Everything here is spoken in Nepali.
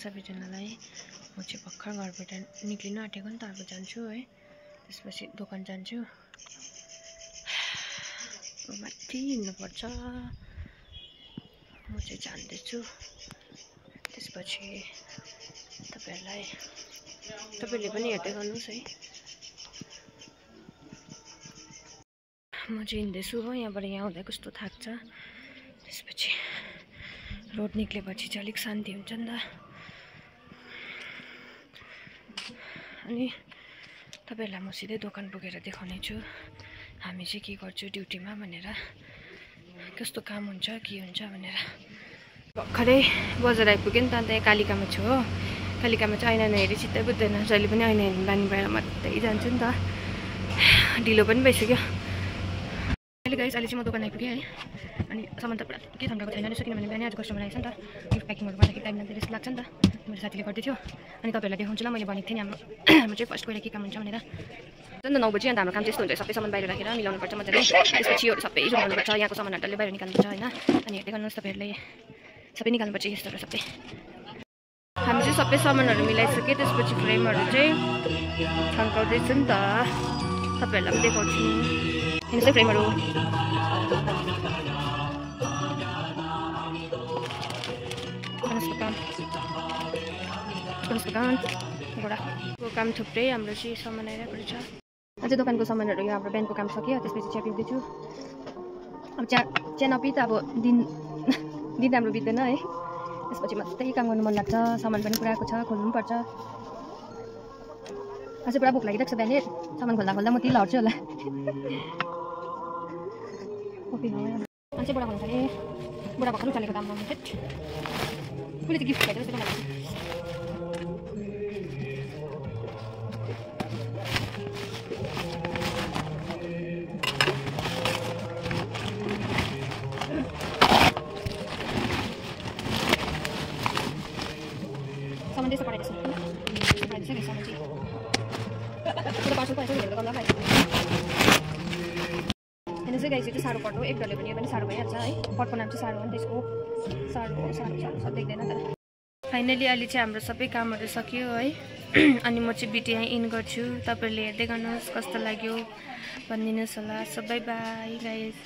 सबैजनालाई म चाहिँ भर्खर घरबाट निक्लिन आँटेको नि त अब जान्छु है त्यसपछि दोकान जान्छु माथि हिँड्नुपर्छ म चाहिँ जान्दैछु त्यसपछि तपाईहरुले पनि हेर्दै गर्नुस् है म चाहिँ हिँड्दैछु हो यहाँबाट यहाँ आउँदा कस्तो थाक्छ त्यसपछि रोड निक्लेपछि चाहिँ अलिक शान्ति हुन्छ नि त अनि तपाईहरुलाई म सिधै दोकान पुगेर देखाउने छु हामी चाहिँ के गर्छु ड्युटीमा भनेर कस्तो काम हुन्छ के हुन्छ भनेर भर्खरै बजार आइपुग्यो नि त अन्त कालिकामा छु हो कालिकामा चाहिँ ऐना नहेरी सिधै बुझ्दैन जहिले पनि ऐना हेर्नु बानी भएर मात्रै जान्छु नि त ढिलो पनि भइसक्यो अहिले गाइस अहिले चाहिँ म दोकान आइपुगेँ है अनि सामान त पुरा के थन्काएको छैन रहेछ किनभने बिहानै आज कस्टमर आएछ नि त गिफ्ट प्याकिङहरू गर्दाखेरि टाइम लाग्दै जस्तो लाग्छ नि त मेरो साथीले गर्दै थियो अनि तपाईहरुलाई देखाउँछु ल मैले भनेको थिएँ नि हाम्रो चाहिँ फर्स्ट गएर के काम हुन्छ भनेर नि त 9 बजी अन्त हाम्रो काम त्यस्तो हुन्छ सबै सामान बाहिर राखेर मिलाउनु पर्छ मजाले त्यसपछि यो सबै जोड्नु पर्छ यहाँको सामानहरु डल्लै बाहिर निकाल्नु पर्छ हैन अनि हेर्दै गर्नुस् तपाईहरुले सबै निकाल्नु पर्छ यस्तोहरु सबै हामी चाहिँ सबै सामानहरु मिलाइसके त्यसपछि फ्रेमहरु चाहिँ थन्काउँदै छु नि त तपाईहरुलाई पनि देखाउँछु हेर्नुस् है फ्रेमहरु घोडाको काम थुप्रै हाम्रो चाहिँ सामान आइरहेको छ अझै दोकानको सामानहरु यो हाम्रो बिहानको काम सकियो त्यसपछि चिया पिउँदैछु अब चिया नपिई त अब दिन हाम्रो बित्दैन है त्यसपछि मात्रै काम गर्नु मन लाग्छ सामान पनि पुराको छ खोल्नु पनि पर्छ अझै पुरा भोक लागिरहेको छ बिहानै सामान खोल्दा म त्यही लड्छु होला अझै बुढा खानु थाले बुढा भर्खर उचालेको दाम मम्मी फेट कुनै त गिफ्ट खाइदियो जस्तो लाग्छ सामान त्यसो पठाइदिएछ सामान चाहिँ पुरा पार्सल पाइसक्यो हेरेर गर्दा खाइ होइन चाहिँ गाई चाहिँ साह्रो पर्छ एक डल्ले पनि साह्रो भइहाल्छ है पटको नाम चाहिँ साह्रो हो नि त्यसको साह्रो देख्दैन तर फाइनली अहिले चाहिँ हाम्रो सबै कामहरू सकियो है अनि म चाहिँ भिडियो यहाँ इन गर्छु तपाईहरुले हेर्दै गर्नुहोस् कस्तो लाग्यो भनिदिनुहोस् होला सबै बाई गाइस।